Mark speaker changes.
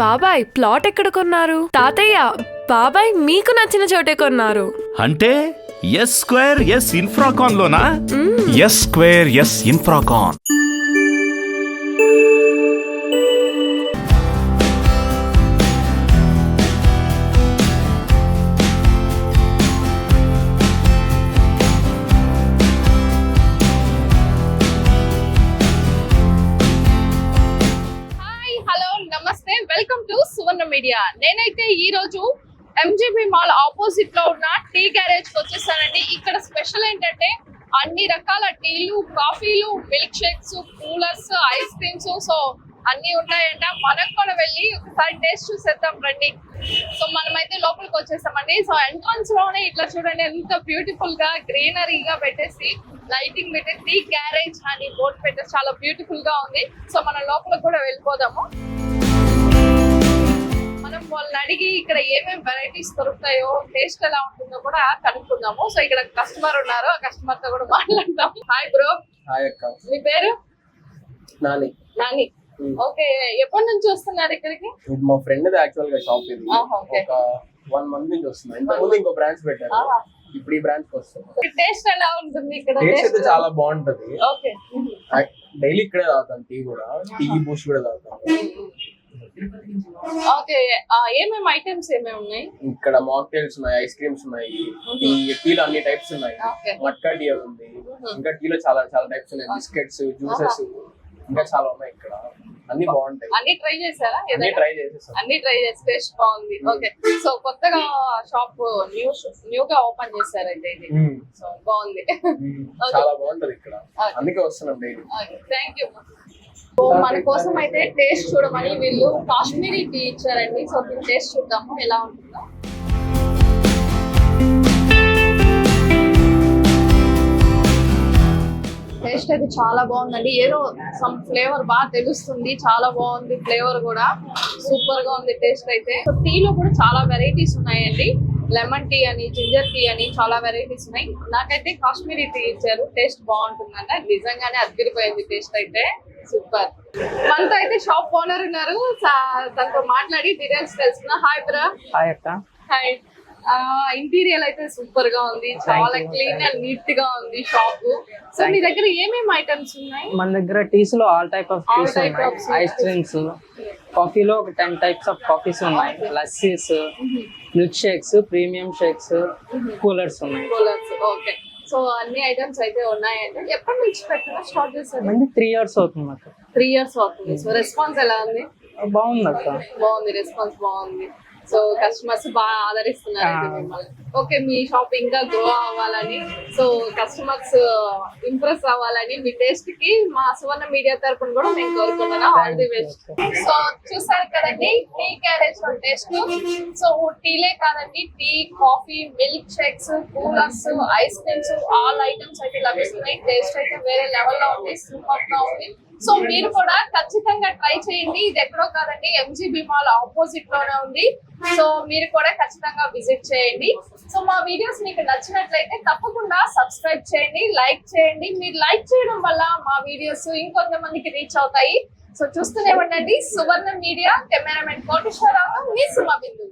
Speaker 1: బాబాయ్ ప్లాట్ ఎక్కడ కొన్నారు? తాతయ్య బాబాయ్ మీకు నచ్చిన చోటే కొన్నారు.
Speaker 2: అంటే ఎస్ స్క్వేర్ ఎస్ ఇన్ఫ్రాకాన్ లోనా? S square S Infracon.
Speaker 3: Welcome to Suvarna media. నేనైతే ఈ రోజు ఎంజీబీ మాల్ ఆపోజిట్ లో ఉన్న టీ గ్యారేజ్ కి వచ్చేసానండి. ఇక్కడ స్పెషల్ ఏంటంటే అన్ని రకాల టీలు, కాఫీలు, milk shakes, coolers, ice creams, so అన్ని ఉంటాయంట. మనకు కూడా వెళ్ళి ఒకసారి టేస్ట్ చూసేద్దాం రండి. సో మనమైతే లోపలికి వచ్చేసామండి. సో ఎంట్రన్స్ లోనే ఇట్లా చూడండి ఎంత బ్యూటిఫుల్ గా గ్రీనరీగా పెట్టేసి లైటింగ్ పెట్టి టీ గ్యారేజ్ అని బోర్డు పెట్టేసి చాలా బ్యూటిఫుల్ గా ఉంది. సో మనం లోపలికి కూడా వెళ్ళిపోదాము. మనం వాళ్ళని అడిగి ఇక్కడ ఏమేమి వెరైటీస్ దొరుకుతాయో, టేస్ట్ ఎలా ఉంటుందో కూడా కనుక్కుందాము. సో ఇక్కడ కస్టమర్ ఉన్నారు, ఆ కస్టమర్ తో కూడా మాట్లాడదాం. Hi bro.
Speaker 4: హాయ్ అక్క.
Speaker 3: మీ పేరు?
Speaker 4: నాని.
Speaker 3: నాని. ఓకే, ఎప్పటి నుంచి వస్తున్నారు ఇక్కడికి?
Speaker 4: మా ఫ్రెండ్ యాక్చువల్ గా షాప్ ఇది. ఒక 1 month నుంచి వస్తున్నా. ఇంతకుముందు ఇంకో బ్రాంచ్ పెట్టారు, ఇప్పుడు ఈ బ్రాంచ్ వస్తుంది.
Speaker 3: టేస్ట్ ఎలా ఉంటుంది ఇక్కడ?
Speaker 4: టేస్ట్ అయితే చాలా బాగుంటది.
Speaker 3: ఓకే,
Speaker 4: డైలీ ఇక్కడే తాగుతాను టీ కూడా, టీ బూస్ట్ కూడా తాగుతాను.
Speaker 3: ఓకే, ఏమేమి ఐటమ్స్ ఏమేమి ఉన్నాయి
Speaker 4: ఇక్కడ? మాక్టైల్స్ ఉన్నాయి, ఐస్ క్రీమ్స్ ఉన్నాయి, టీలో అన్ని టైప్స్ ఉన్నాయి. మట్కా టీ ఉంది, ఇంకా టీలో చాలా చాలా టైప్స్ ఉన్నాయి. బిస్కెట్స్, జ్యూసెస్, ఇంకా చాలా ఉన్నాయి ఇక్కడ. అన్ని బాగుంటాయి.
Speaker 3: అన్ని ట్రై చేశారా?
Speaker 4: అన్ని ట్రై చేసేసాను.
Speaker 3: అన్ని ట్రై చేసి టేస్ట్ బాగుంది. ఓకే, సో కొత్తగా షాప్ న్యూగా ఓపెన్ చేశారు అయితే ఇది. సో బాగుంది,
Speaker 4: చాలా బాగుంటది ఇక్కడ, అందుకే వస్తున్నాం డైలీ.
Speaker 3: Thank you. సో మన కోసం అయితే టేస్ట్ చూడమని వీళ్ళు కాశ్మీరీ టీ ఇచ్చారండి. సో దీని టేస్ట్ చూద్దాము ఎలా ఉంటుందో. టేస్ట్ అయితే చాలా బాగుందండి. ఏదో సమ్ ఫ్లేవర్ బాగా తెలుస్తుంది. చాలా బాగుంది ఫ్లేవర్ కూడా, సూపర్ గా ఉంది టేస్ట్ అయితే. సో టీలో కూడా చాలా వెరైటీస్ ఉన్నాయండి. లెమన్ టీ అని, జింజర్ టీ అని చాలా వెరైటీస్ ఉన్నాయి. నాకైతే కాశ్మీరీ టీ ఇచ్చారు, టేస్ట్ బాగుంటుందంట. నిజంగానే అదిరిపోయింది టేస్ట్ అయితే, సూపర్. మనతో అయితే షాప్ ఓనర్ ఉన్నారు, తనతో మాట్లాడి డీటెయిల్స్ తెలుసుకున్నా. హాయ్ బ్రా.
Speaker 5: హాయ్ అక్క.
Speaker 3: హాయ్. ఇంటీరియర్ అయితే సూపర్ గా ఉంది, చాలా క్లీన్ అండ్ నీట్ గా ఉంది షాప్. సో మీ దగ్గర ఏమేమి ఐటమ్స్ ఉన్నాయి?
Speaker 5: మన దగ్గర టీస్ లో ఆల్ టైప్ ఆఫ్ టీస్ ఉన్నాయి. ఐస్ క్రీమ్స్, కాఫీలో ఒక 10 టైప్స్ ఆఫ్ కాఫీస్ ఉన్నాయి. Lassis, milk shakes, premium shakes, coolers ఉన్నాయి.
Speaker 3: Coolers, okay. సో అన్ని ఐటమ్స్ అయితే ఉన్నాయండి. ఎప్పటి నుంచి పెట్టడం స్టార్ట్ చేశారు?
Speaker 5: 3 years అవుతుంది అక్క.
Speaker 3: 3 years అవుతుంది. సో రెస్పాన్స్ ఎలా ఉంది?
Speaker 5: బాగుంది అక్క.
Speaker 3: బాగుంది, రెస్పాన్స్ బాగుంది. సో కస్టమర్స్ బాగా ఆదరిస్తున్నారు మిమ్మల్ని. ఓకే, మీ షాప్ ఇంకా గ్రో అవ్వాలని, సో కస్టమర్స్ ఇంప్రెస్ అవ్వాలని మీ టేస్ట్ కి మా సువర్ణ మీడియా తరపున కూడా మేము కోరుకుంటున్నాం. All the best. సో చూసారు కదండి టీ గ్యారేజ్ టేస్ట్. సో టీలే కాదండి, tea, coffee, milk shakes, coolers, ice creams, all items అయితే లభిస్తున్నాయి. టేస్ట్ అయితే వేరే లెవెల్ లో ఉంది, సూపర్ గా ఉంది. సో మీరు కూడా ఖచ్చితంగా ట్రై చేయండి. ఇది ఎక్కడో కాదండి, ఎంజీబీ మాల్ ఆపోజిట్ లోనే ఉంది. సో మీరు కూడా ఖచ్చితంగా విజిట్ చేయండి. సో మా వీడియోస్ మీకు నచ్చినట్లయితే తప్పకుండా సబ్స్క్రైబ్ చేయండి, లైక్ చేయండి. మీరు లైక్ చేయడం వల్ల మా వీడియోస్ ఇంకొంతమందికి రీచ్ అవుతాయి. సో చూస్తూనే ఉండండి సువర్ణ మీడియా. కెమెరామెన్ కోటేశ్వరరావు, మీ సుమ బిందు.